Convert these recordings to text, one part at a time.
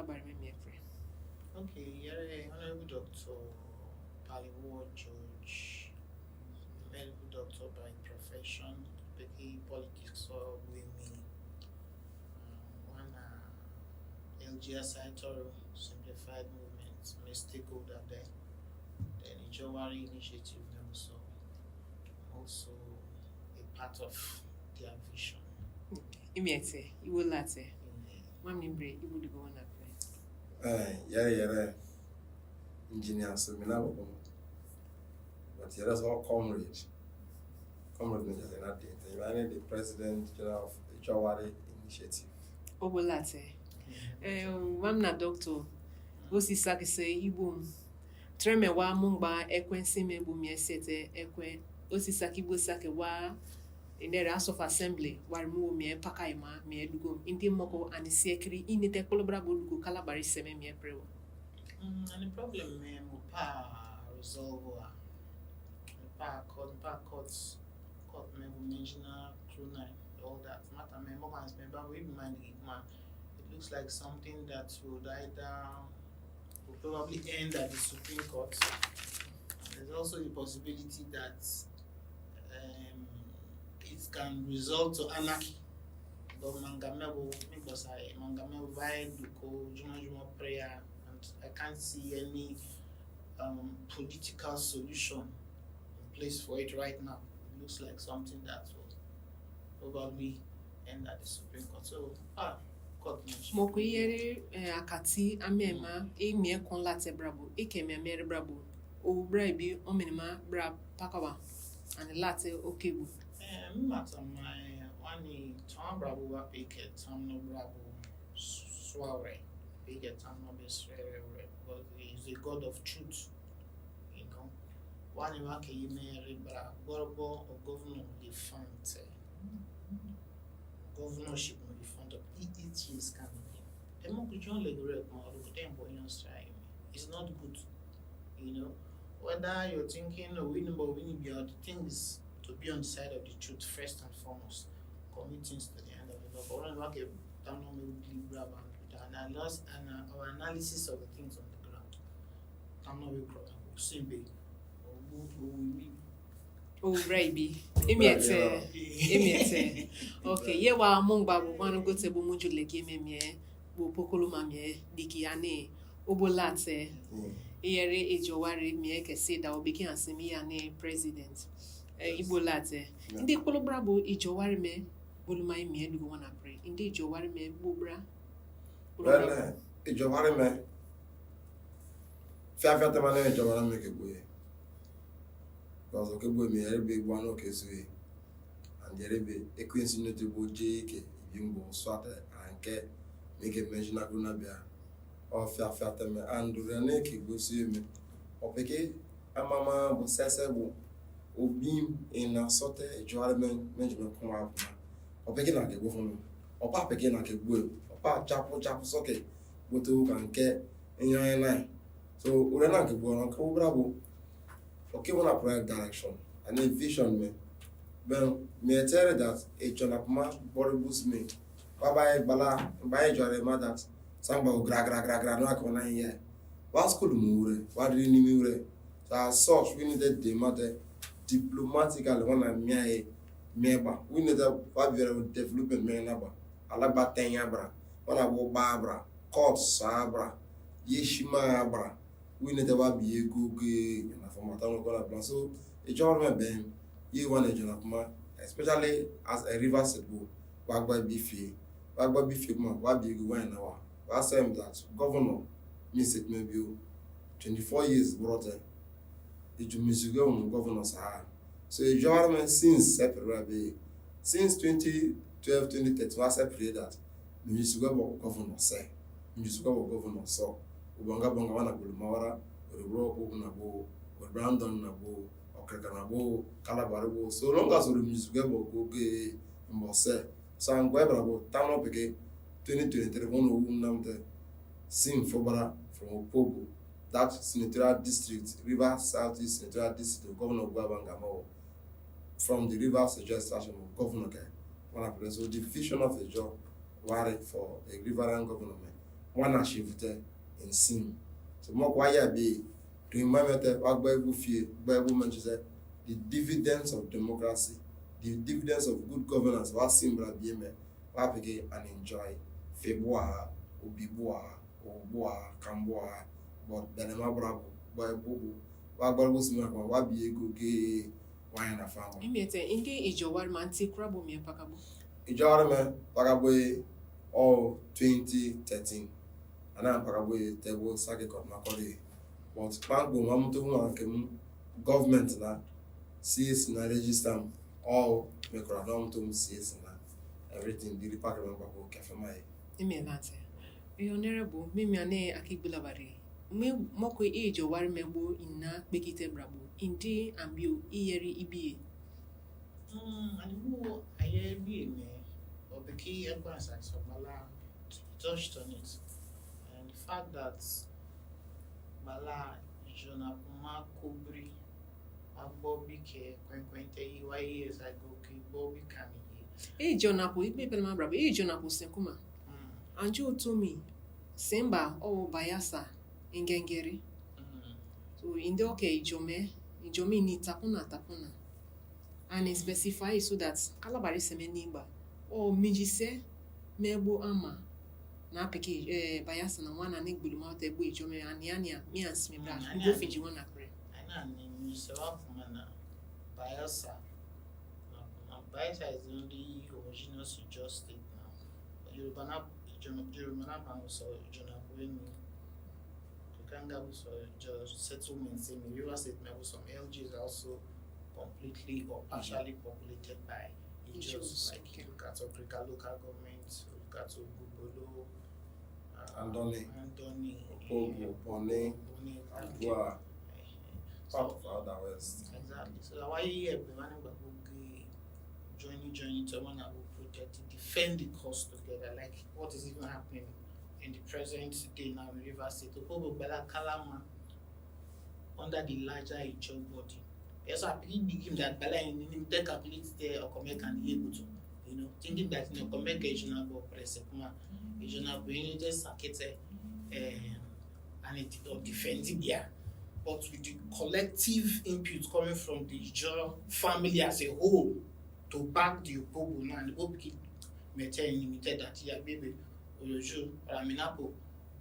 Kalabari me friend. Okay, you're Honorable Doctor Paliwo George, medical doctor by profession, speaking politics or with me. One LGSI Toro Simplified Movement, my stakeholder there. Then Ijaw initiative also a part of their vision. Imiete, Iwo Latte. In Mam Nimbre, Iwo Dugo na friend. Yeah, engineer, so me now, but yeah, that's all comrade. Comrade Major Leonard Dayton. I am the President General of the Ijaw Initiative. Obo Latte. Mam na doctor. Osi sake se Iwo. Treme wa mungba ekwensi me bu mi esete ekwen. Osi sake bo sake wa in the House of Assembly, where mu me pakaima me dugo indi moko and sekri inite kolobra dugo Kalabari seme me prewo. And the problem me mo pa resolve courts me mention crew nine all that matter me more as me but we mind it looks like something that would either will probably end at the Supreme Court. There's also the possibility that it can result to anarchy. But mangamebo because mangamebo by duko juma prayer and I can't see any political solution in place for it right now. It looks like something that will probably end at the Supreme Court. So court mention. Mokuyere akati amema emie kon late brabo ekeme mere brabo o braibi o minima bra pakawa and late okebu. Matter my one Tom Bravo wa picket Tom no Bravo sware picket Tom no be sware because he is a God of truth. You know, one in one can marry Borbo or governor the fund governorship on the fund of each is kind of thing. The more could you only go more look them boy it's not good. You know, whether you're thinking of winning but winning beyond the things to be on the side of the truth first and foremost, commit things to the end of the law. But when we work and our analysis of the things on the ground, I'm not will Oh braibi emiete okay ye wa among babu wan go te bo muju lege memie bo pokolo mamie diki ane obolate iyere ejoware mie ke say da obiki ansemi ane president ibolate ndi kolobra bo ejoware me boluma mie dugo wana pray ndi ejoware me bobra Well, Ijawari me. Fiafia temane Ijawari me keboye. Because okeboye me erebe one okeswe. And erebe ekwensi no tebo jeke yimbo swate anke make mention akuna bia. O fiafia teme andu rene kebosi me. Opeke amama bo sese bo obim ina sote Ijawari me mention kuma akuna. Opeke na kebo fun. Opa peke na kebo. Pa chapu soke boto kanke enyo na so urena ke bo na ko bravo okay one approach direction and a vision me ben me tell that a jonapma boribus me baba bala ba jore ma that samba gra no akona here wa school mu ure wa ri ni mi ure so source we needed the matter diplomatically one and me meba we needed wa development me na ba alagba tenya bra wana bo babra court sabra yeshima abra we need to be ego na format on go plan so e jorme ben ye wan e jona kuma especially as a river set go wagba bifi kuma wa bi ego wan na wa say that governor miss it maybe 24 years brought e jumisugo on governor sa so e jorme since separate since 2012 2013 was separate that Mjisuga governor say. Mjisuga governor so. Ubanga wana bulumawara, uribro ko na bo, Brandon na bo, Okreka na bo, Kalabari bo. So long as Mjisuga go ge mbose. So angwebra bo tamo peke 2023 wono namte sim fobara from Opobo. That senatorial district, River Southeast Senatorial District, Governor Gwabangamo from the River suggestion of Governor Ke. So the vision of the job worried for a riverine government. one achieved in sin. So more quiet be to remember that Bible fear, Bible mentions that the dividends of democracy, the dividends of good governance, what simbra bieme, what begin and enjoy. Feboa, Ubiboa, Oboa, Camboa, but Benema Bravo, Bible, what Bible Simon, what be a good gay wine a farmer. Imiete indi Ijaw manti krabo mi pakabo. Ijaw Pagaboy all 2013. And I'm probably table Sake of Macquarie. But Bango Mamutu government na CS na register all Microdom to CS na everything the department of Cafemai. Imelate. Honorable Mimiane Akibulabari. Me moko Ijaw war mebo inna bekite brabo. Indi ambio iyeri ibi. And who I hear me or the key advances of Mala touched on it. And the fact that Mala Jona Puma Kubri Bobby K. Quenquente years ago, Bobby Kani. Ijaw napo ibe pelma brabo. Ijaw napo senkuma. Anjo to me Semba o Bayasa ingengeri. So inde okay Ijome ni tapuna. And it specifies so that Kalabari semenimba or Mijise Mebo Ama na peke Bayasa na one and Nigbulma te bu Ijome and Yania me and Smibra go Fiji one akre. I know you say up mana Bayasa. Bayasa is the only homogeneous just state now. Yorubana so Jonah Kanga was just settlements in the River State some LG is also completely or partially populated by Ijaws. Like you look at Okrika local government, look at Ogubolo, Andoni, Opobo, Bone, Adwa, part of Outer West. Exactly. So why you have joining someone that will protect, defend the cause together. Like what is even happening in the present day now in River State. Opobo Bela Kalama under the larger Ijaw body. Yes, I believe him that Bala in the calculate the Okome can be able to, thinking that in Okome regional go presentma, regional unity sakete and it or defending there. But with the collective input coming from the Ijaw family as a whole to back the Opobo now, and the Opobo keep limited that here baby Oloju Raminapo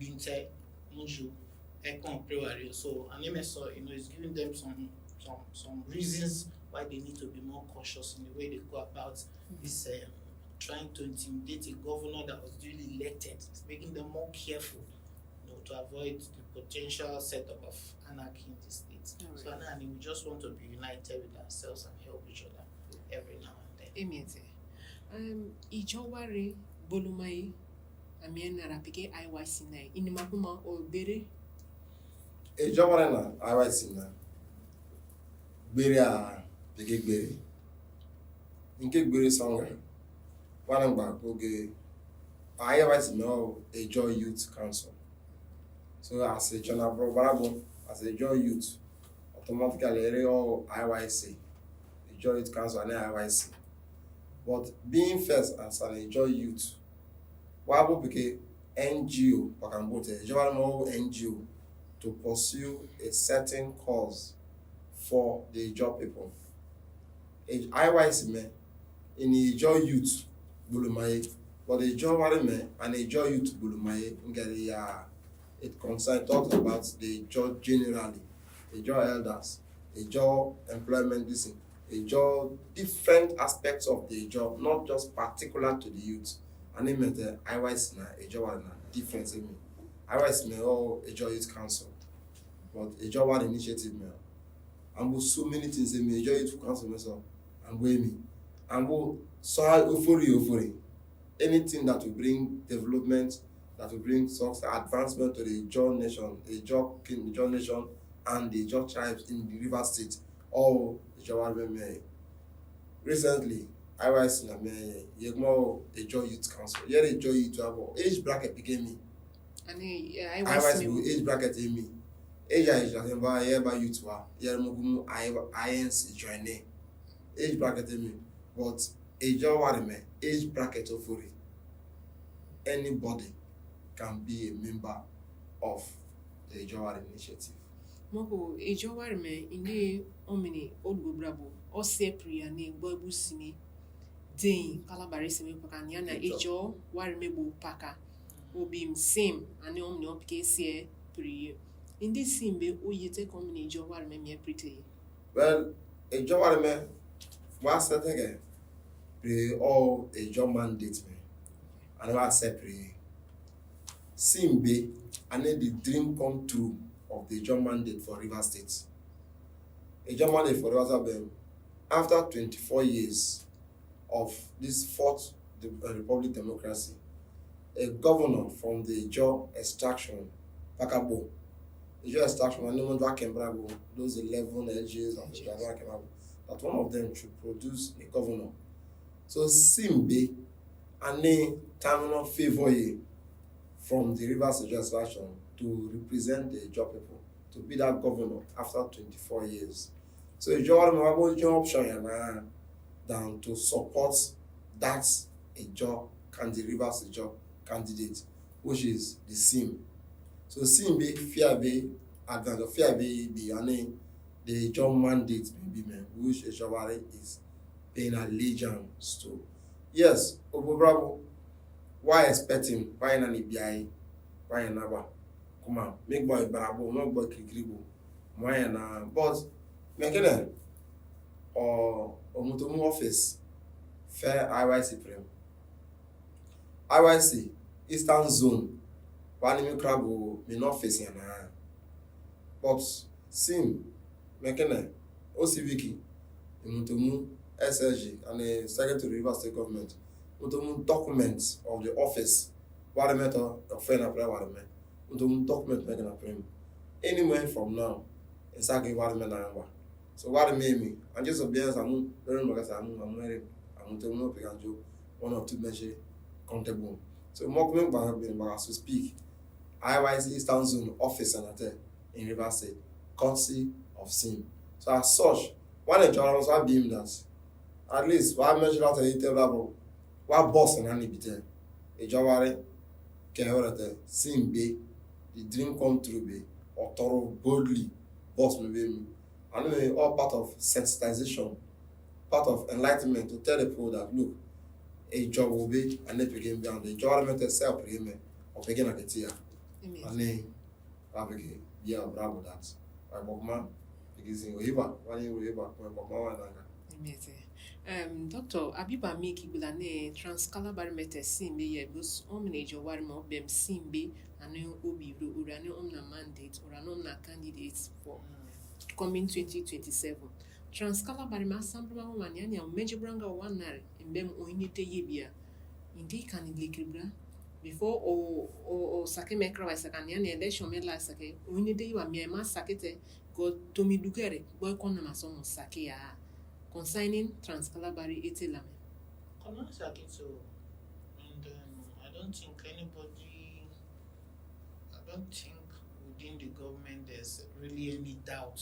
Binte Munju Ekon Prewario. So and it's giving them some reasons why they need to be more cautious in the way they go about this trying to intimidate a governor that was duly elected. It's making them more careful, to avoid the potential setup of anarchy in the state. Right. So and we just want to be united with ourselves and help each other every now and then. Emiete. Ijaw ware bolumai amien narapike IYC na inimakuma obere. Ijaw ware na IYC na gbere a peke gbere nke gbere songa wana ngba oge IYC no Ijaw Youth Council. So as a Jonah Bravo, as a Ijaw Youth, automatically all IYC, Ijaw Youth Council and IYC. But being first as an Ijaw Youth, why became NGO, Pakambote, Ijaw NGO, to pursue a certain cause for the Ijaw people. IYC me in the Ijaw Youth Bulumaye, but the Ijaw me and the Ijaw Youth Bulumaye ngari it talks about the Ijaw generally, Ijaw elders, Ijaw employment Ijaw different aspects of the Ijaw, not just particular to the youth. And it meant IYC na Ijaw na different in me. IYC me all Ijaw Youth Council, but Ijaw initiative me. And we so many things in me Ijaw Youth Council myself and me. And we so euphoria. Anything that will bring development, that will bring success, advancement to the Ijaw nation, the Ijaw nation, and the Ijaw tribes in the River State. All Ijaw me. Recently, IYC na me Yegmo Ijaw Youth Council. Here Ijaw Youth have age bracket became me. And IYC age bracket in me. Age is just about Yeba Youth wa. Yermugumu INC join age bracket in me. But Ijaw me age bracket of anybody can be a member of the Ijaw initiative. Moko Ijaw warime inde omini olgo brabo o sepri ani bobu sini den Kalabari simi pakanya na Ijaw warime bo paka obi sim ani omni opke sie pri inde simbe o yete komini Ijaw warime me prite. Well, Ijaw warime was again pre all Ijaw mandate me and I separate simbe and then the dream come true of the Ijaw mandate for Rivers State. Ijaw mandate for Rivers State after 24 years of this fourth Republic democracy, a governor from the Ijaw extraction, Pakabo, Ijaw extraction, and those 11 LGs of the Ijaw Kembrabo, that one of them should produce a governor. So Simbe and a terminal favor from the Rivers Ijaw extraction to represent the Ijaw people, to be that governor after 24 years. So Ijaw option than to support that Ijaw Rivers Ijaw candidate, which is the SIM. So SIM be fear be advance of fear be the Ijaw mandate maybe which Ijaw is paying allegiance to. Yes, Obo Bravo, why expect him? Why not BI? Why not? Come on, make boy Bravo, not boy Krikribo. Why not? But make or Omutomu office fair IYC prem. IYC Eastern Zone one new crab will be not facing but sim mekene OCVK Omutomu SLG and the Secretary Rivers State Government Omutomu documents of the office what matter of fair na prayer what Omutomu document mekene prem anywhere from now exactly what na so what made me and just obedience I'm very much I'm very I'm to know Piganjo 1 or 2 measures countable. So more coming back to speak. IYC Eastern Zone office senator in Rivers State, courtesy of SIM. So as such, one insurance will be that at least one measure out a table what boss and any bit a Jawari can SIM be the dream come true be or thorough boldly boss maybe. And then all part of sensitization, part of enlightenment to tell the people that look, a job will be and they begin beyond the enjoyment itself or begin at the tier. And then Abigail, yeah, bravo that. I Bogman, because in Weaver, one in Weaver, when Bogman and Doctor Abiba Miki Bulane, Kalabari Mete Simbe, Yabus, Omnage or Warmo, Bem Simbe, and no Obi, Urano Omna mandate or an Omna candidates for coming 2027. Kalabari Masambra Wanyanya, Major Branga 1 nare, and Bem Oinite Yibia. Indeed, can it liquibra before or Sakemekra Sakanyana election made like Sake, Oinite you are mere massacre, go to me Dugere, boy Conamason Sakea, consigning Kalabari Etelame. So, and I don't think within the government there's really any doubt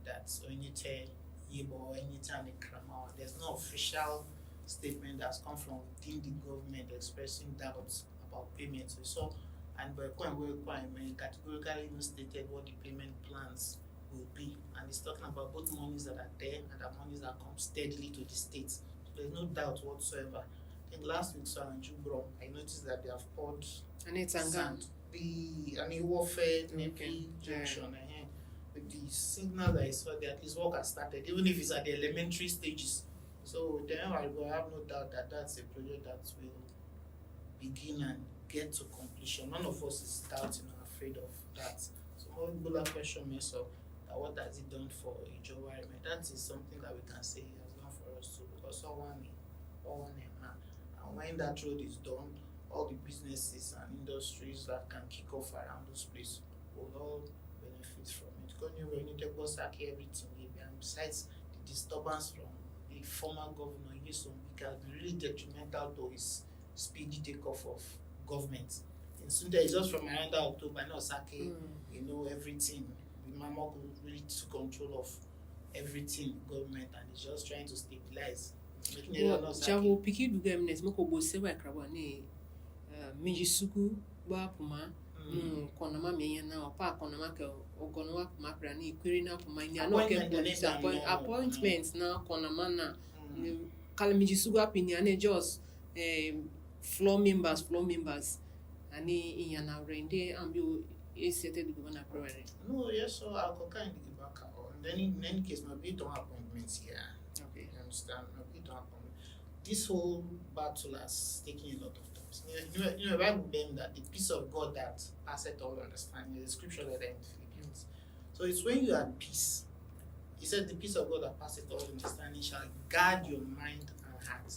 that Oinite Yibo or Oinite Krama. There's no official statement that's come from within the government expressing doubts about payments. So, and by categorically even stated what the payment plans will be, and it's talking about both monies that are there and the monies that come steadily to the states. So there's no doubt whatsoever. I think last week, so in Jubro, I noticed that they have poured sand. The warfare Navy junction with the signal that I saw that at least work has started, even if it's at the elementary stages. So then I have no doubt that that's a project that will begin and get to completion. None of us is doubting or afraid of that. So more regular question may so that what has it done for Ijaw? That is something that we can say it has done for us too, because and when that road is done, all the businesses and industries that can kick off around those places will all benefit from it. Everything and besides the disturbance from the former governor, it has been really detrimental to his speedy takeoff of government. And so there is just from around October, everything. The Mama really took control of everything government and is just trying to stabilize. Jawo piki dugem nes moko bo sewa krawane Mijisuku ba puma kona ma me na pa kona ma ke ogono wa puma pra na ikwere na puma ni na ke appointment na kona ma na kalamiji sugu apini ane just floor members ani inyana rende ambio esete du gona program. No, yes, so I'll kind of give back. And then in any case, maybe don't appointments here. Okay. You understand? Maybe don't appointment. This whole battle has taken a lot of time. You know, Bible believe that the peace of God that passeth all understanding is the scripture that in Philippians. So it's when you are at peace. He said, the peace of God that passeth all understanding shall guard your mind and heart.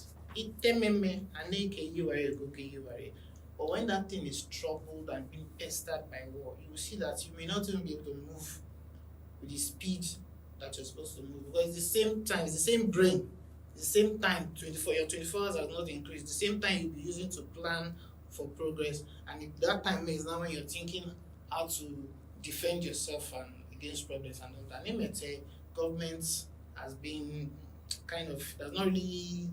But when that thing is troubled and being pestered by war, you will see that you may not even be able to move with the speed that you're supposed to move. Because it's the same time, it's the same brain, it's the same time, your 24 hours has not increased, the same time you'll be using to plan for progress. And if that time means now when you're thinking how to defend yourself and against problems and all that. Let me say, government has been kind of, does not really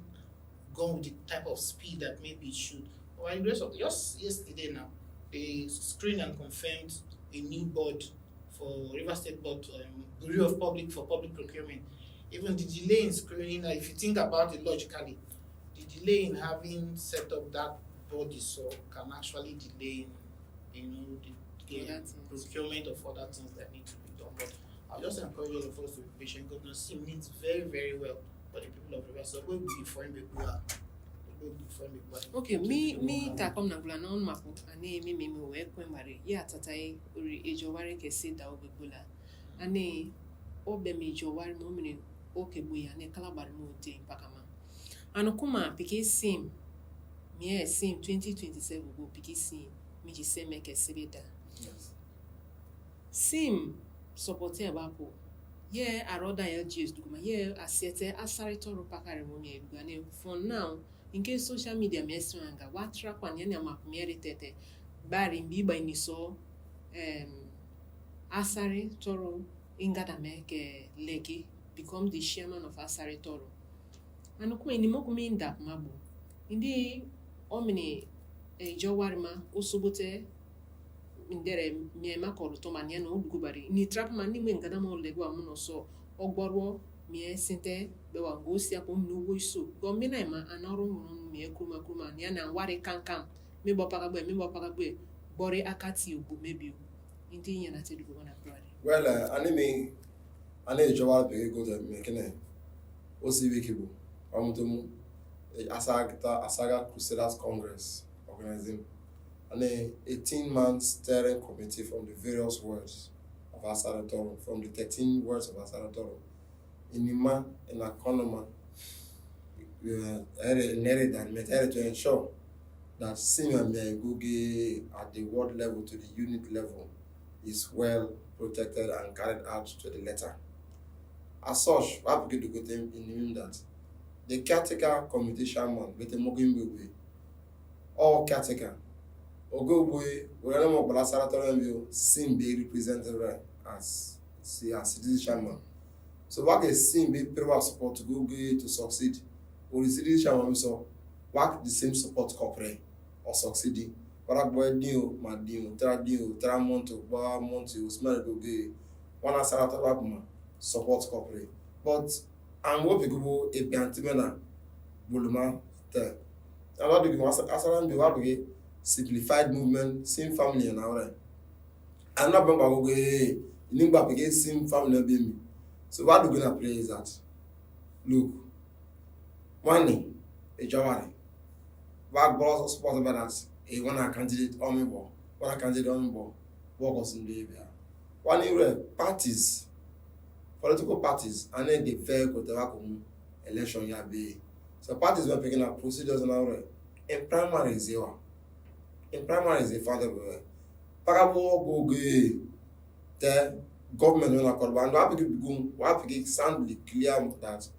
gone with the type of speed that maybe it should. Well, just yesterday now, they screened and confirmed a new board for River State Board, Bureau of Public for Public Procurement. Even the delay in screening, if you think about it logically, the delay in having set up that body so can actually delay, the procurement of other things that need to be done. But I'll just encourage all of us to be patient because Nosim means very, very well for the people of River. So we'll be before him. Okay, me takom na gula na on mapu ane me we kwemare ya tatai ori ejoware ke se da obegula ane obe me ejoware mo mene okebuya ne Kalabari mo te pakama anokuma piki sim 2027 go piki sim mi ji se me ke sebeda sim supporter bapo ye aroda LGS duguma ye asete asarito ro pakare mo me egane for now in case social media mesranga watra kwanya na mapmere tete bari mbiba iniso asari toro ingada meke legi become the chairman of asari toro anukuma inimokume inda mabu indi omini Ijaw warima usubote indere miema koro to mania no dugubari ni trap mani me ngada mo legu amuno so ogborwo mie sinte be wa ngosi apo mnu so go mi na ma anoro mu mie kuma nia na ware kankam me bo paka gbe bore akati ogbo mebi indi nya na te dugo na brother well anime Ijaw war be go to me kene o si wikibu amutomu Asaga Crusaders Congress organizing an 18-man steering committee from the various wards of Asarator, from the 13 wards of Asarator. In Nima, in Akonoma, to ensure that senior Megugi at the ward level to the unit level is well protected and carried out to the letter. As such, I have to go to him in that the caretaker committee chairman, Bete Mogimbe, all caretaker, Ogobwe, wherever Balasarator Sim be represented as citizen chairman. So, what is Sim be private support to go to succeed, or the citizen chairman so work the same support corporate or succeeding. But I boy deal, my deal, monto, bar monto, smell go gay, one Asarator support corporate. But and what people a Biantimena Buluma there. And what do you want to simplified movement, same family and our I'm not going to go in same family baby. So what we're gonna play is that look, one Ijaw what boss support about that a one candidate on me ball, one candidate on me ball, work us in the area. One parties. Political parties and then they fair with the election ya be. So parties were picking up procedures and all right. In primary is a father. Parabo go the government will accord and why sound clear that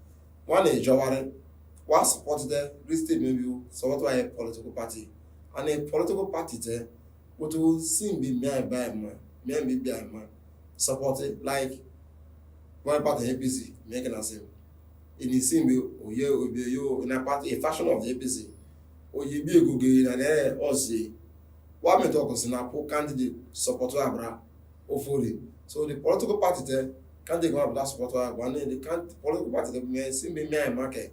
one is Ijaw what support the state maybe support by a political party and a political party there what will seem be me by man supported like one part of the APC, making us in the same way, you in a party, a fashion of the APC, or you be a good and us what me talk is na candidate support Abra Ofori. So the political party there can't take one of that support one. The political party there may seem be me market.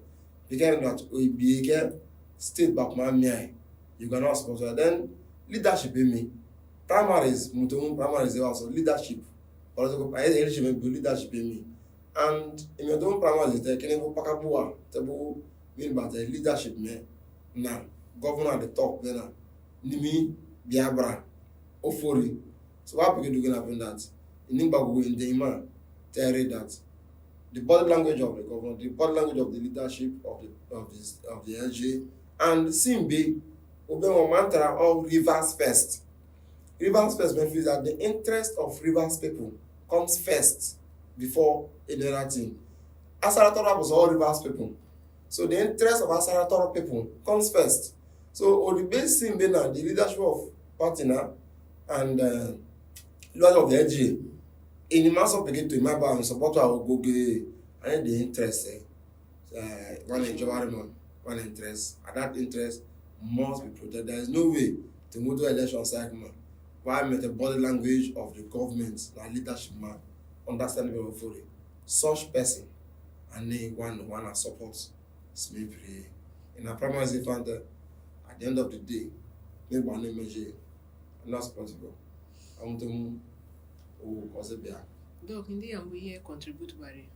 Because that we be state back man me. You cannot support her. Then leadership in me. Primaries, mutual primaries also leadership. Political eligible leadership in me. And in your own primaries, there can go pakabua, table mean but the leadership me. Now, governor at the top, then Nimi, Biabra, Ofori. So what people do happen that in Nimbagu in the Iman, tell that the body language of the governor, the body language of the leadership of the LG, and Simbi, Obama mantra of Rivers first. Rivers first means that the interest of Rivers people comes first before any other thing. Asaratora was all Rivers people. So the interest of Asaratora people comes first. So the base Simbi now, the leadership of Patina and leader of the LG, in the mass of begin to remember and support our Google and the interest, one enjoyment, one interest, and that interest must be protected. There is no way to move to election cycle. Why make the body language of the government and leadership man understandable for it? Such person and they one support me pray. In a primary event, at the end of the day, maybe one measure not possible. I want to move or be Doc, in the end, we here contribute very.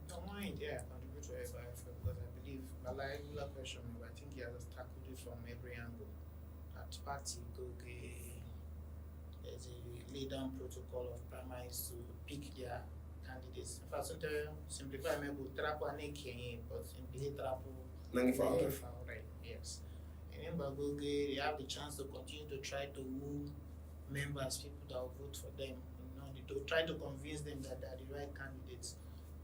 No, my idea contribute to it because I believe a regular question, but I think he has tackled it from every angle. At party, there's a laid down protocol of primaries to pick their candidates. In fact, to simplify, maybe trap one but in the trap, right? Yes. And in Bagoge, they have the chance to continue to try to woo members, people that will vote for them. To try to convince them that they are the right candidates.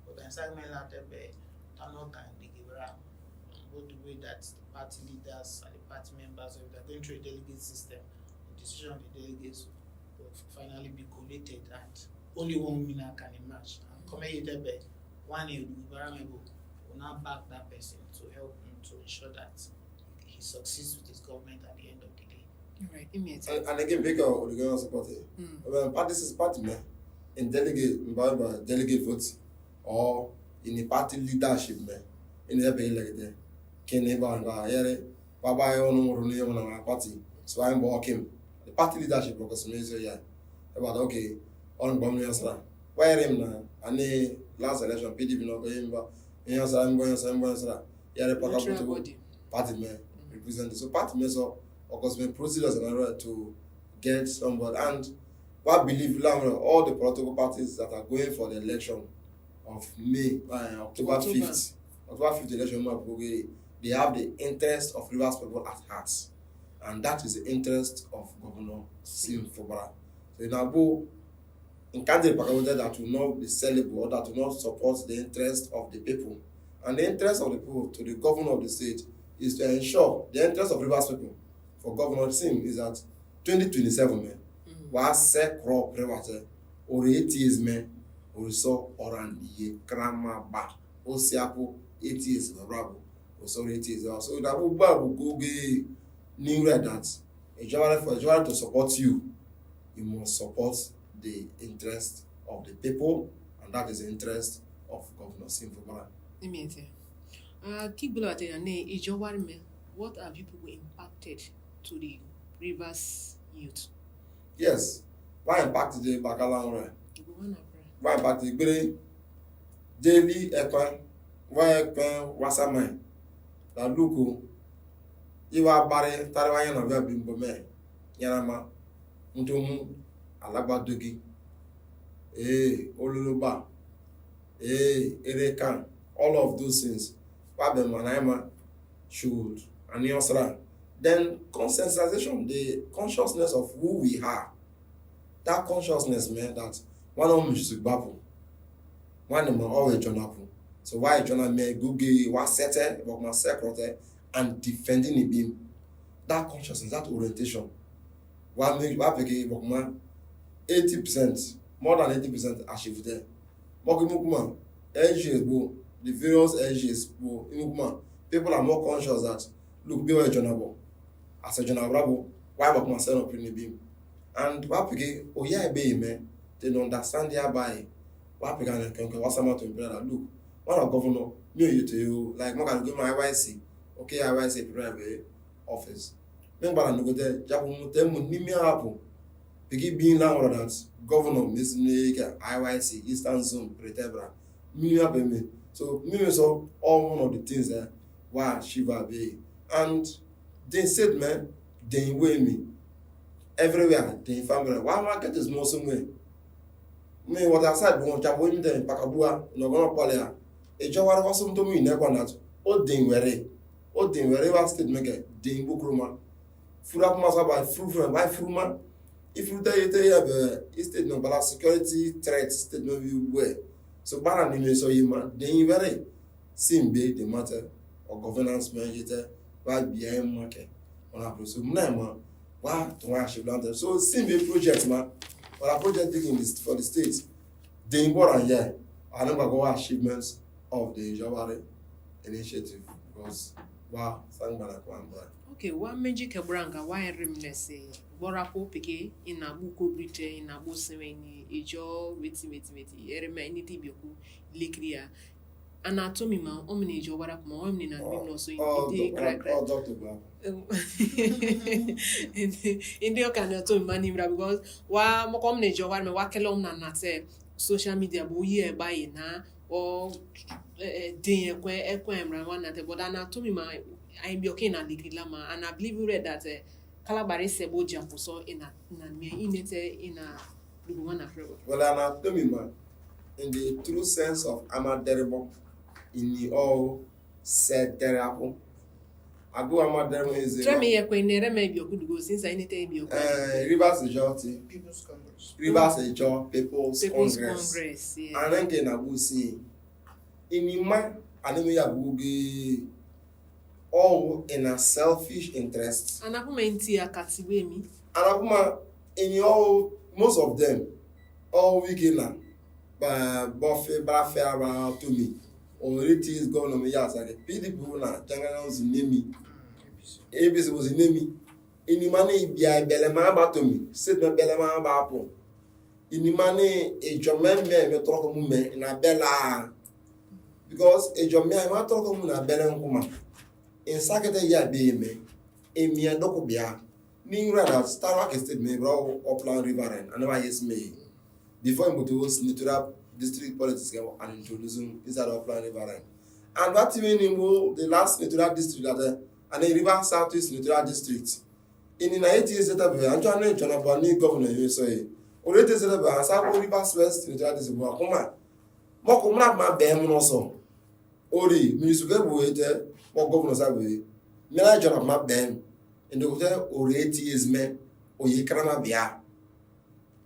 But the assignment later be Tano can give around both the way that the party leaders and the party members, if they're going through a delegate system, the decision of the delegates will finally be collated and only one winner can emerge. And commented by one environment will now back that person to help him to ensure that he succeeds with his government at the end of the day. Right, immediately. And again, Baker or the governor support it. When party is party man in delegate votes or in the party leadership man in the way like that. Can never here Baba on our party. So I'm walking. The party leadership because me so yeah. About okay, on Bambi answer. Why him now? And the last election PDP no go him but I'm going yeah party man represent so party man so because when procedures in order to get somebody and what believe all the political parties that are going for the election of May October 5th election they have the interest of Rivers people at heart and that is the interest of Governor Sim Fubara. So in Abu in candidate that will not be sellable or that will not support the interest of the people and the interest of the people to the governor of the state is to ensure the interest of Rivers people for Governor Sim is that 2027 man was set crop private or 8 years man or so or an ye grandma ba or siapo 8 years bravo or so 8 years so that will go be new that a job to support you must support the interest of the people and that is the interest of Governor Sim Fubara. Immediately. Kibula Ijaw, what have you people impacted to the Rivers youth? Yes. Why impact the Bakalan? Why impact the Bray? Daily Ekwan, why Ekwan Wasamai? The Luku, Iwa Barry, Tarawayan of Bimbome, Yanama, Mutumu, Alabadugi, Oluluba, Erekan, all of those things. Wabe Manaima should, and Yosra. Then consensitization, the consciousness of who we are. That consciousness meant that one of them is Babu. One of them always John Apple. So why John me Google was settled about my secretary and defending the beam. That consciousness, that orientation. What make about 80%, more than 80% achieved there. Mokimukuma, LGS, the various LGS, people are more conscious that look, be a journal. As a general bravo, why about myself up in the beam. And what pigi, oh yeah, be man, they don't understand thereby. What pigi and can what's about to brother look. One of governor, knew you to you, like more can give my IYC. Okay, IYC private office. Remember, I go there, Japan, them would need me happen. Pigi being landlord that governor, Miss Nega, IYC, Eastern Zone, Pretebra, me up in me. So, me so all one of the things that why Shiva be. And they said, man, they weigh me. Everywhere, they family. Why market is more somewhere? Me, what I said, one chap women there in Pakabua, no gonna polia. A job was some to me, never not. O ding wherever state make it, ding book room. Food up must buy fruit from buy fruit man. If you tell you have a state no balance security threat state no view where. So Baran in so you man, ding very sim be the matter or governance manager by BM market. On a so man, wow, to wash it. So sim be project man. Or a project taking this for the states. The important yeah, I never go achievements of the Ijaw initiative because wow, thank man boy. Okay, one magic branga why remness bora po peke in a buko brite in a bossing Ijaw witty erema anything bioku likria anatomy ma omni Ijaw wara kuma omni na no so in crack Doctor in the anatomy mani because wa mo omni Ijaw wara me wa kelom na nate social media bo ye buy na or day ekwe one at but anatomy ma I be okay na ligrila and I believe you read that Kalabari sebo japuso in a in a Lugumana Frego. Well, anatomy man, in the true sense of amaderebo, in the all said therapy. I go amaderebo is tell me a queen never may be good go since I need to be Rivers Ijaw People's Congress. Rivers Ijaw People's Congress. Yeah. And then can I go see in the man anemia bugi all in a selfish interest. And I put my intia Katiwemi. And I in all most of them all weekend Buffet Baffair to me. Already is going on me as like people na generals in me. ABC was in me. In the money be I belema about to me. Said my belema about in the money a German man me talk me in a bella because a German man talk me na bella kuma. In Sakata ya be me, in me and Dokobia, Ning Rana, Starrock Estate me, bro, Upland River, and never yes me. Before him to host natural district politics and introducing inside Upland River. And that even in the last natural district that and the River Southeast Natural District. In the 80s, set up I'm trying to about new governor, you say. Already set up a South River West Natural District. Come on. Mokumap my bam also. Ori, Misuga waited. Or governors are way. Manager of my band in the hotel or 8 years men or ye crama bia.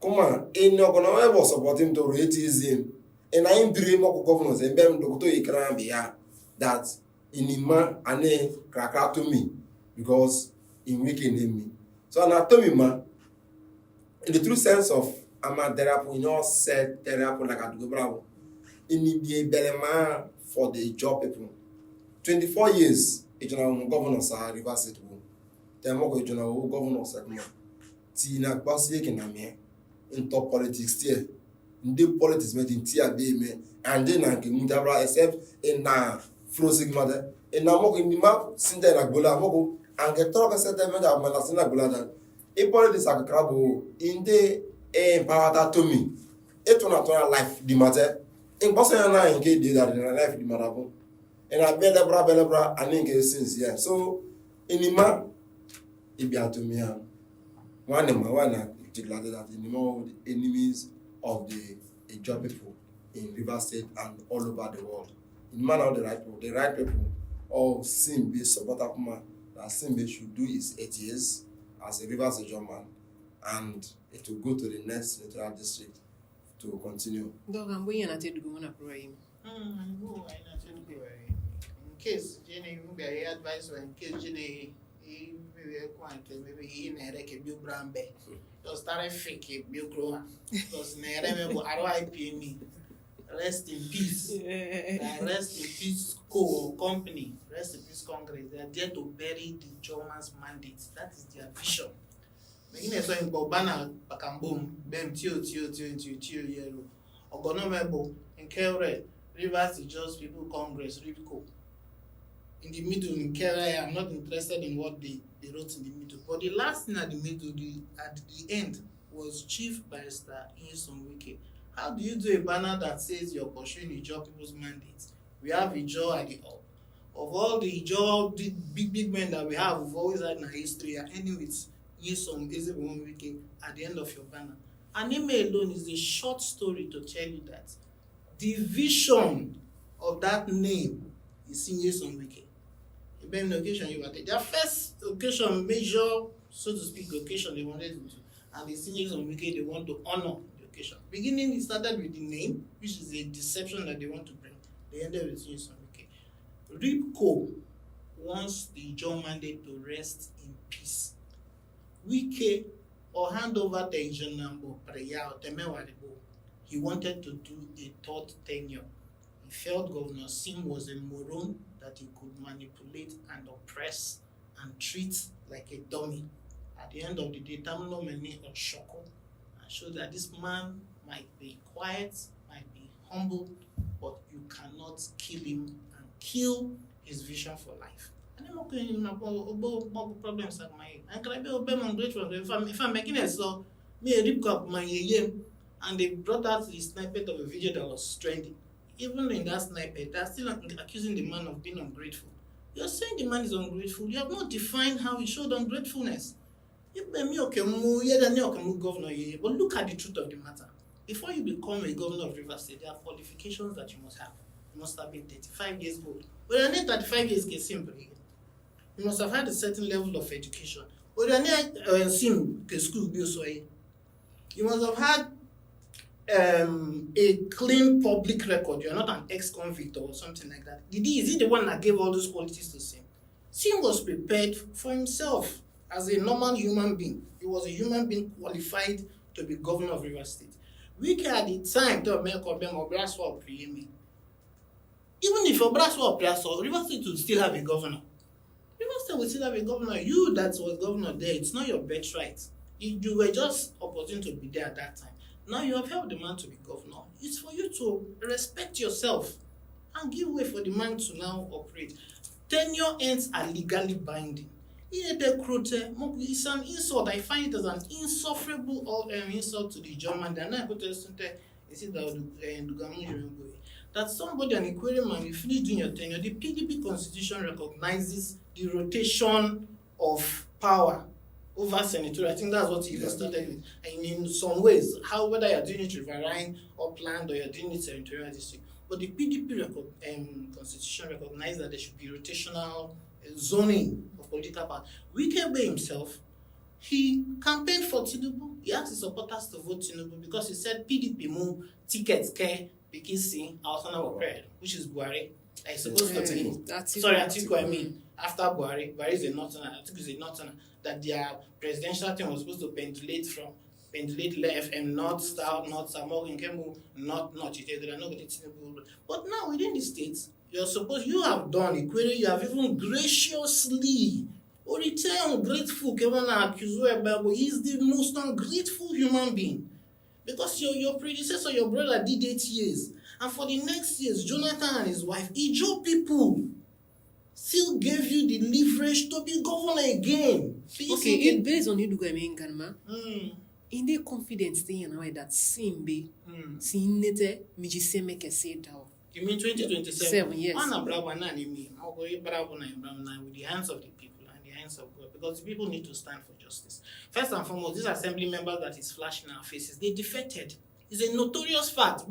Come on, ain't no gonna ever support him to 8 years in. And I am dream of governors and bam to ye crama bia that in Ima and a crack to me because in weekend in me. So anatomy man in the true sense of Amaderapo, you know, said therapy like a bravo. In the Belema for the job people. 24 years, Ijaw governor sa River State wo. Temo ko Ijaw governor sa kuma. Ti na kwasi yake na me into politics tie. Ndi politics me tin tia be me and then na ke mutabra except in na flow sigma de. In na mo ko ni ma sinda na gola mo ko and get talk settlement of na sinda gola da. E politics akrabo in the empower that to me. It na life di matter. In person na in ke dey that in life di matter. And I belebra, I think it's since yeah. So in the man, it be to me. One particular that in the enemies of the Ijaw people in River State and all over the world. In man of the right people, all Simbe support up man that Simbe should do his 8 years as a River State man, and it will go to the next natural district to continue. Dog, I'm waiting until you go on a program. In case Jenny will be advice or in case Jenny maybe he never can be brand back. Just start a fake bill grower. Because never RIP me. Rest in peace. Rest in peace company. Rest in peace Congress. They are there to bury the German's mandate. That is their vision. Begin so in Bobana Bakambum, Bem Tio Yellow, Ogonomebo, in Kelre, Rivers is just people Congress, Ripco. In the middle, in Kelre, I'm not interested in what they wrote in the middle. But the last thing at the middle, at the end, was Chief Barrister Inson Wike. How do you do a banner that says you're pursuing Ijaw people's mandates? We have Ijaw at the top. Of all the Ijaw, the big men that we have, we've always had in our history, are ending with Inson Wike at the end of your banner. An email alone is a short story to tell you that the vision of that name is Inson Wike. The occasion you wanted. Their first occasion, major, so to speak, occasion they wanted to do. And the seniors on Wiki, they want to honor the occasion. Beginning, it started with the name, which is a deception that they want to bring. They ended with seniors on Wiki. Ripco wants the Ijaw mandate to rest in peace. Wiki, or hand over the Ijaw number, he wanted to do a third tenure. He felt Governor Sim was a moron that he could manipulate and oppress and treat like a dummy. At the end of the day, Tamilo Mene or Shoko and showed that this man might be quiet, might be humble, but you cannot kill him and kill his vision for life. And I'm okay in problems at my and can I be ungrateful if I'm making it so me a Ripco up my and they brought out the snippet of a video that was trending. Even in that snippet, they're still accusing the man of being ungrateful. You're saying the man is ungrateful. You have not defined how he showed ungratefulness. But look at the truth of the matter. Before you become a governor of Rivers State, there are qualifications that you must have. You must have been 35 years old. But you're not 35 years old, simply. You must have had a certain level of education. But you're not school. You must have had a clean public record. You're not an ex-convict or something like that. Is he the one that gave all those qualities to Sim? Sim was prepared for himself as a normal human being. He was a human being qualified to be governor of Rivers State. Wike at the time to make up them Obraswa Priyemi. Even if Obraswa Priyaswa, Rivers State would still have a governor. Rivers State will still have a governor. You that was governor there, it's not your birthright. You were just opportune to be there at that time. Now you have helped the man to be governor. It's for you to respect yourself and give way for the man to now operate. Tenure ends are legally binding. It's an insult. I find it as an insufferable insult to the German. That somebody, an inquiry man, you finish doing your tenure. The PDP constitution recognizes the rotation of power over senatorial. I think that's what he started with. And in some ways, whether you're doing it riverine or planned or you're doing it senatorial district. But the PDP constitution recognizes that there should be rotational zoning of political power. Wike himself, he campaigned for Tinubu. He asked his supporters to vote Tinubu because he said PDP move tickets care because which is Buhari. I supposed to be. Atiku, I mean. After Buhari is a northerner, Atiku is a northerner, that their presidential term was supposed to pendulate left and north, south, north, but now within the states, you have done equally, you have even graciously or return ungrateful. He's the most ungrateful human being. Because your predecessor, your brother, did 8 years. And for the next years, Jonathan and his wife, Ijaw people, still gave you the leverage to be governor again. Okay, based on you do in Ghana, in the confidence thing and that same be seeing nete mijise make a say down. You mean 2027? 7 years. With the hands of the people and the hands of God, because the people need to stand for justice. First and foremost, these assembly members that is flashing in our faces, they defected. It's a notorious fact.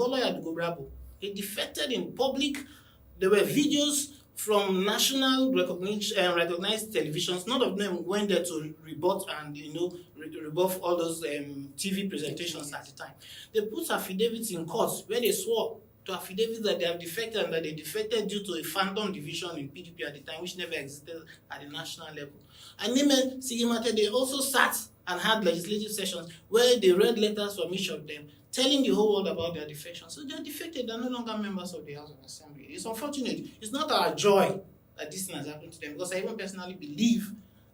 They defected in public. There were videos from national recognized televisions. None of them went there to rebut and rebuff all those TV presentations at the time. They put affidavits in court where they swore to affidavits that they have defected and that they defected due to a phantom division in PDP at the time, which never existed at the national level. And they also sat and had legislative sessions where they read letters from each of them, telling the whole world about their defection. So they are defected, they are no longer members of the House of Assembly. It's unfortunate. It's not our joy that this thing has happened to them, because I even personally believe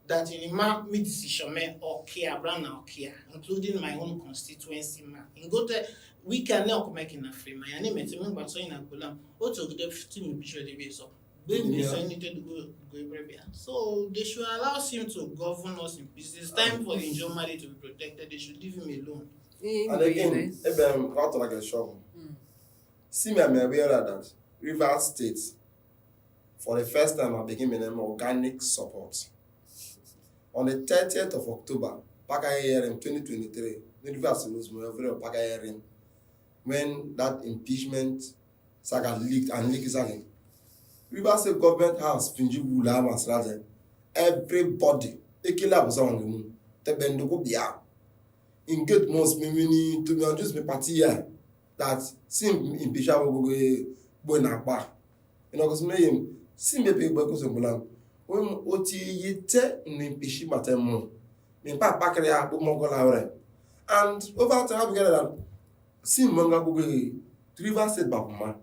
that in ma me decision me okay brana okay, including my own constituency ma. In go to we can now come make in a free my name me but so in a golam. What to the 15 picture the so. So they should allow him to govern us in peace. It's time for the Ijaw to be protected. They should leave him alone. And again, out like a shovel. See me, I'm aware that Rivers State, for the first time, I became an organic support. On the 30th of October, Paka year in 2023, Rivers was very Paka hearing when that impeachment saga leaked and leaked again. Rivers State government has Finji Wula Masraje. Everybody, Ekila was on the moon. The Bendogo Bia. In good most mini to be honest, me party here that sim impeach will go Buenapa. You know, because me sim me big because of Bulam. When Oti yete in impeach matemo. Me pa pakria bu Mongola. And over time, we get that sim manga go Rivers State Bapuma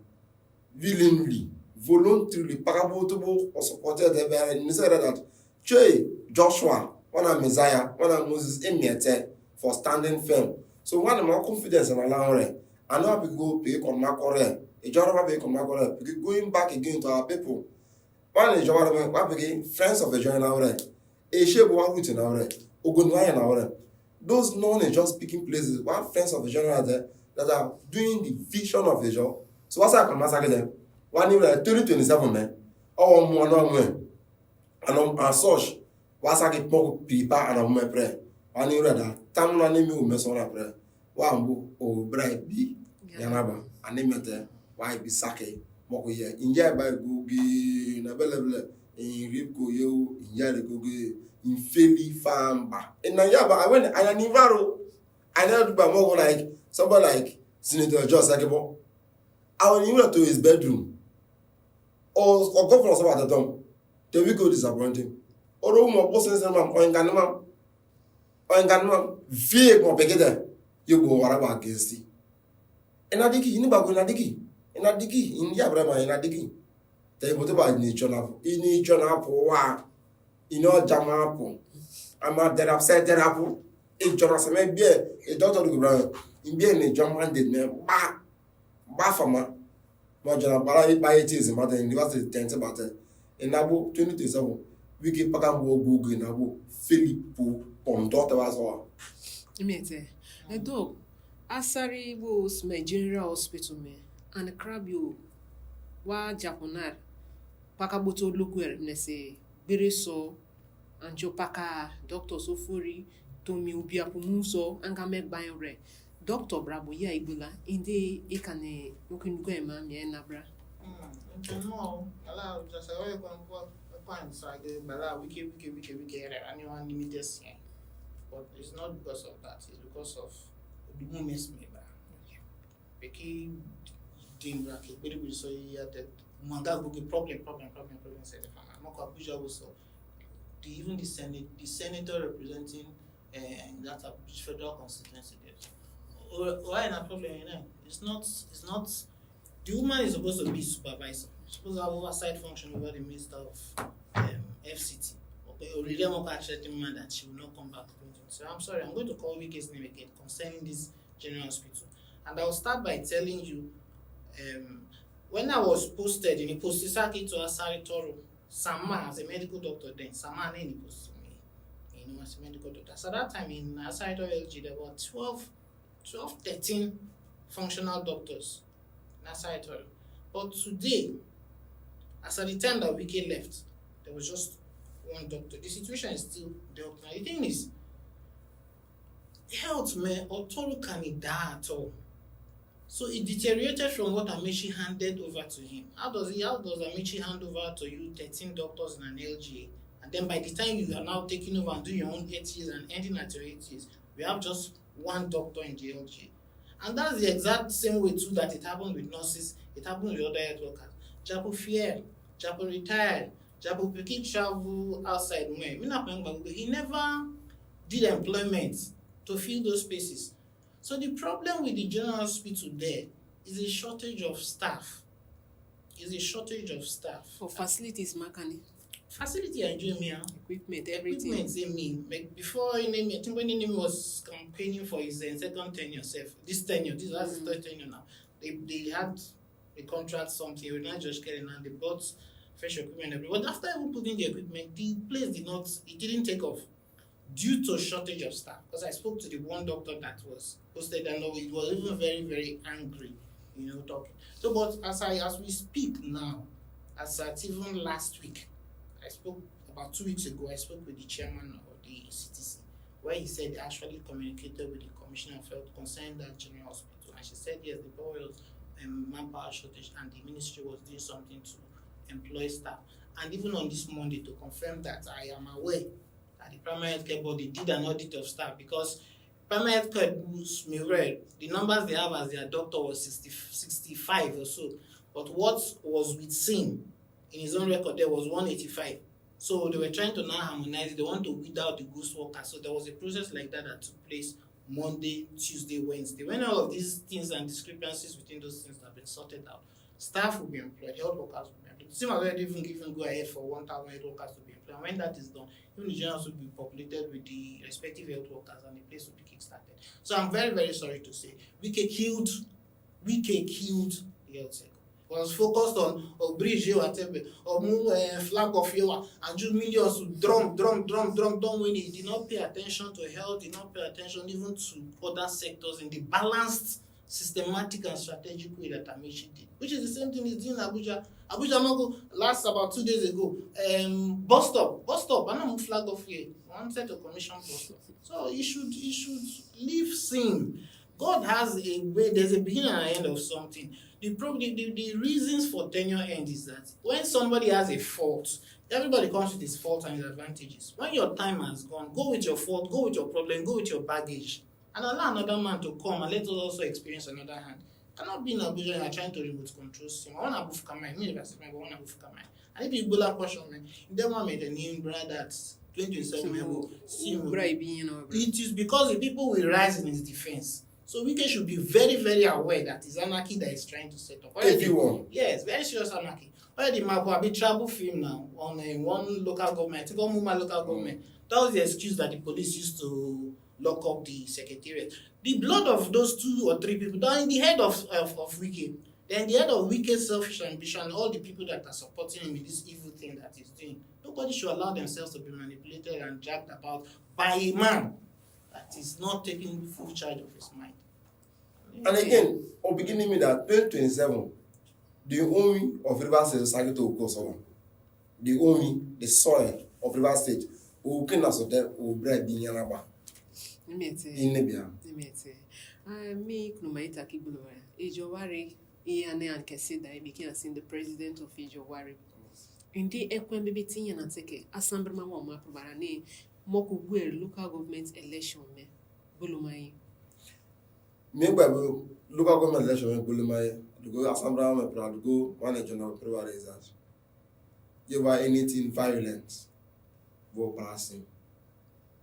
willingly. Voluntarily, parabotobo or supported the very necessary that Che Joshua, one of Messiah, one of Moses Emiete for standing firm. So one of my confidence in allowing I know we go pay on Macore, a job pay on Macore, going back again to our people. One is Joanna, again, friends of the journal, a shape one route in our Ogunway in our those known as just picking places, one friends of the journal there that are doing the vision of the job. So what's that massacre them? 1 year 2027 man or more and such was I get more people and a my prayer 1 year that time na name you mess on a prayer one o bright be yanaba and name it why be sake moko here in here by googie na bele in Ripco you in here googie in Philly farm ba in Yaba I went I never I never do more like somebody like Senator Josh Sakebo I went even to his bedroom or go for us about the dumb. The we go disappointing. Or more persons and or in Ganama vague more beggar. You go whatever against it. And I dig in Bagunadiki, and I dig in Yabrama and I dig. They put about nature in each apple, in all jam apple. I'm not that upset that apple. If Jonas may be a daughter of the ground, in being a jam handed man, Bafama. Marginal by it is a matter in the last 10 about it. In Nabu 2027, we keep Pakambo Google in Nabu, Philippo, on daughter as well. Mete, a dog, Asari was my general hospital me, and a crab you, wa Japonar, Pakaboto look where Nesse, very so, and Jopaka, Doctor Sofuri, Tomi Ubiapumuso, and Gamek Bayore. Doctor Brabo ya Ibula inde ikane mukinugo ema mi enabra No ala just say point so I get bala wiki anyone limited here. But it's not because of that, it's because of the moments me ba peki dimbra ke beri so ya that manga go problem say the farmer mo ko Abuja also even the senator representing that federal constituency there. Why not problem? You know, it's not. The woman is supposed to be supervisor. She's supposed to have oversight function over the minister of FCT. Okay, or really more actually man that she will not come back. So I'm sorry, I'm going to call Wike's name again concerning this general hospital, and I'll start by telling you, when I was posted in the post circuit to Asari Toro, Sama as a medical doctor then Sama and he posted me, as a medical doctor. So that time in Asari Toro LG there were 13 functional doctors in Asari Toro. But today, as at the time that Wike left, there was just one doctor. The situation is still there. The thing is, health man or Toro can die at all. So it deteriorated from what Amici handed over to him. How does Amici hand over to you 13 doctors in an LGA? And then by the time you are now taking over and doing your own 8 years and ending at your 8 years, we have just one doctor in the LGA. And that's the exact same way too that it happened with nurses, it happened with other health workers. Japo feared, Japo retired, Japo Peki travel outside. He never did employment to fill those spaces. So the problem with the general hospital there is a shortage of staff. For facilities, Makani. facility enjoy me. Equipment, everything. Equipment in me. Like before in I think when Nemi was campaigning for his second tenure this tenure, this was his third tenure now. They had a contract something, we not just getting and they bought fresh equipment everywhere. But after even putting the equipment, the place didn't take off due to shortage of staff. Because I spoke to the one doctor that was posted and it was even very, very angry, talking. So but as we speak now, as at even last week, I spoke about 2 weeks ago, I spoke with the chairman of the CTC, where he said they actually communicated with the Commissioner of Health concerning that general hospital. And she said, yes, the boy was manpower shortage and the ministry was doing something to employ staff. And even on this Monday, to confirm that I am aware that the primary healthcare body did an audit of staff because primary healthcare groups may read the numbers they have as their doctor was 65 or so. But what was with Sim in his own record there was 185. So they were trying to now harmonize it. They want to weed out the ghost workers. So there was a process like that took place Monday, Tuesday, Wednesday. When all of these things and discrepancies within those things have been sorted out, staff will be employed, health workers will be employed. Sim has already even go ahead for 1,000 health workers to be employed. And when that is done, even the generals will be populated with the respective health workers and the place will be kickstarted. So I'm very, very sorry to say, Wike killed the health sector. Was focused on bridge here, whatever, or flag of here, and just millions to drum, when he did not pay attention to health, did not pay attention even to other sectors in the balanced, systematic and strategic way that Amici did. Which is the same thing he's doing in Abuja. Abuja Mago last about 2 days ago. Bus stop, and I'm flag of here. Wanted to commission bus stop. So he should leave Sim. God has a way, there's a beginning and an end of something. The reasons for tenure end is that when somebody has a fault, everybody comes with his faults and his advantages. When your time has gone, go with your fault, go with your problem, go with your baggage, and allow another man to come and let us also experience another hand. Cannot be in Abuja and you're trying to remote control system. I want to move Kamai, me I want to move Kamai. And if you go that question, man, they want made a name brand that 2027 it is because the people will rise in his defense. So Wike should be very, very aware that it's anarchy that he's trying to set up. Everyone. Yes, very serious anarchy. Already Mabu be travel film now on one local government. I think on Muma local government. That was the excuse that the police used to lock up the secretariat. The blood of those 2 or 3 people, they're in the head of Wike. Then the head of Wike's selfish ambition, all the people that are supporting him in this evil thing that he's doing. Nobody should allow themselves to be manipulated and dragged about by a man that is not taking full charge of his mind. And again, on beginning with that 2027, the owner of River State is starting to go so. The owner, the soil of River State, who can also tell who bread being Yanaba. In Libya. Me, Kumaita Kibulwa, Ijaw Iane and Kesida, I became the president of Ijaw. Indeed, Equan Bibitin and Take, Assembly Mama Barane, Moku local government election, Bulumai. Maybe local government election in Bulumai, to go Assembly to go one general privatization. That. You buy anything violent, go passing.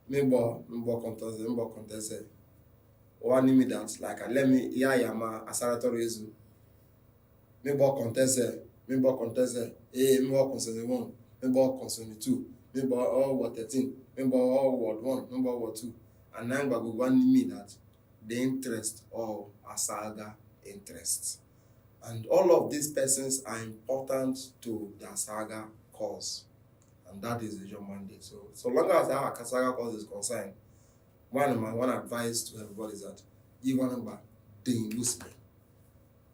Maybe contest. One name that like let me yama asaratorezu. Maybe contest. Maybe concern 1, maybe concern 2, maybe all Ward 13, maybe all Ward 1, maybe Ward 2, and now go one me that the interest of Asaga interests. And all of these persons are important to the Asaga cause. And that is the job mandate. So long as our Asaga cause is concerned, one advice to everybody is that you want to they lose me.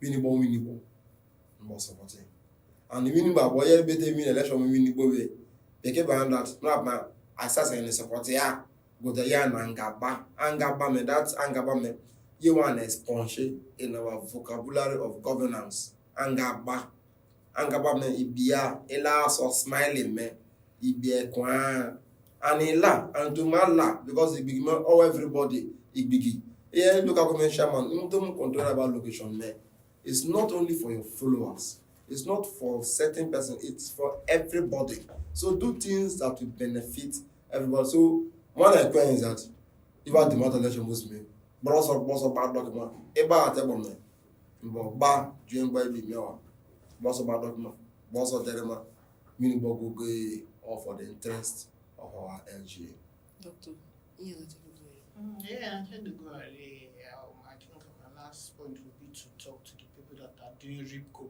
Winnibo, more supporting. And the winning by boy better win election winning boy. They keep behind that. Not my assassin and support ya. Go the yan angaba me that's angaba me. You want to expunge in our vocabulary of governance. Angaba me ibia elas or smiling me ibia kwa and ila and to mala because it big all everybody it biggie. Yeah, local government chairman, you don't control about location me. It's not only for your followers. It's not for certain person. It's for everybody. So do things that will benefit everybody. So one experience is that if I demand election most me, but also bad document. Eba atebo me, but ba join by be me. Also bad document. Also terema. Mini bogo go or for the interest of our LGA. Doctor, yeah, Yeah, I had to go. I think my last point would be to talk to the people that are doing Ripco.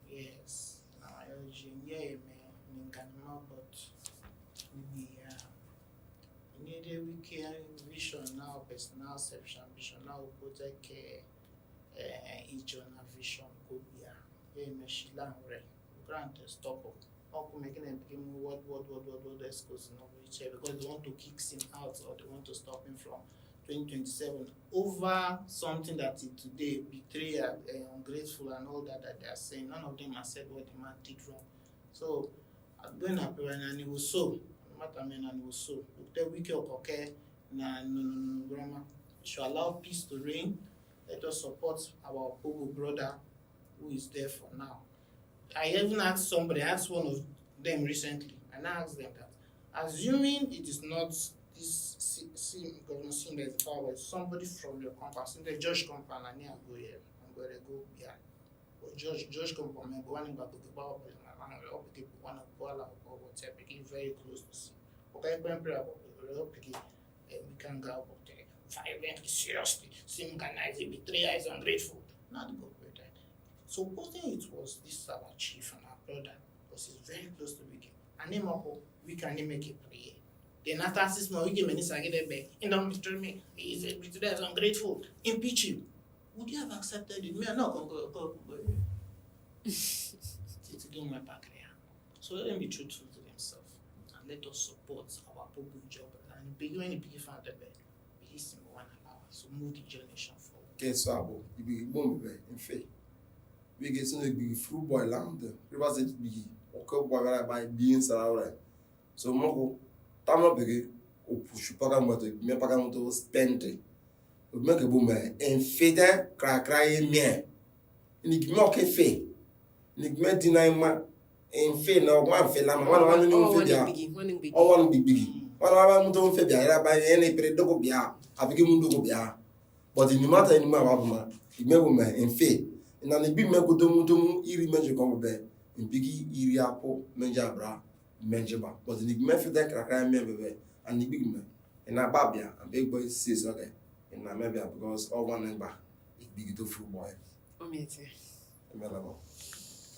Yes, now LGA, man, but maybe we need a weekly vision now, personal perception, vision now, protect Ijaw vision, could be Sheila, grant stop up. Or making them become what escorts in wheelchair because they want to kick him out or they want to stop him from 2027 over something that today betrayal, ungrateful and all that they are saying. None of them have said what the man did wrong. So I'm going up and it was so. And it was so. The wiki okay no grammar. We should allow peace to reign. Let us support our Pogo brother who is there for now. I even asked somebody, I asked one of them recently, and I asked them that, assuming it is not this Governor Simba's power, somebody from your compound, the judge compound, and I go here, I'm going to go here. But judge compound, I'm going to go to power, one of Kuala or whatever, very close to see. Okay, we can go up there violently, seriously, synchronize, betrayer is ungrateful. Not go with that. Supposing it was this our chief and our brother, because he's very close to Wiki, and him up, we can make a prayer. Then after 6 months, we can get a back. And don't betray me. He is a betrayer, is ungrateful. Impeach him. Would you have accepted it? Me, I'm not going to go. It's doing my back there. So let them be truthful to themselves and let us support our public job. And when you begin from the bed, release him 1 hour. So move the generation forward. Okay, so Abo, you be bomb in faith. We get some big fruit boy land. We was it big. Okay, boy, by beans around. So Moko, Tama big, or push Pagamoto, me Pagamoto spend it. We make a boom and faith, crying me. Nick mock a faith. Nick met deny my in faith now one faith. One big. One big. One don't fail by any predocobia. I begin to go. But in the matter anymore, it may woman in faith. And then be me go to iri menjo come be in bigi iri apo menja bra menjeba. But in the me fit that cry me be and the big man. And na babia and big boy says okay. And na maybe because all one number it big to full boy. Omete. Melamo.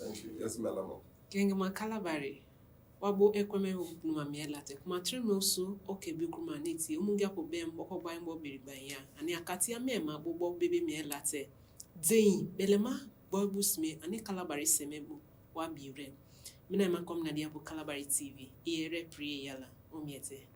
Thank you. Yes, Melamo. Kenga Kalabari. Wabo ekweme numa mielate kuma treme oso okebi kuma neti umunga po bem boko ba mbo biribanya ani akati amema bobo bebe mielate zein belema boybusme ani Kalabari semebu wa bire mina makom na dia po Kalabari TV ere priye yala omiete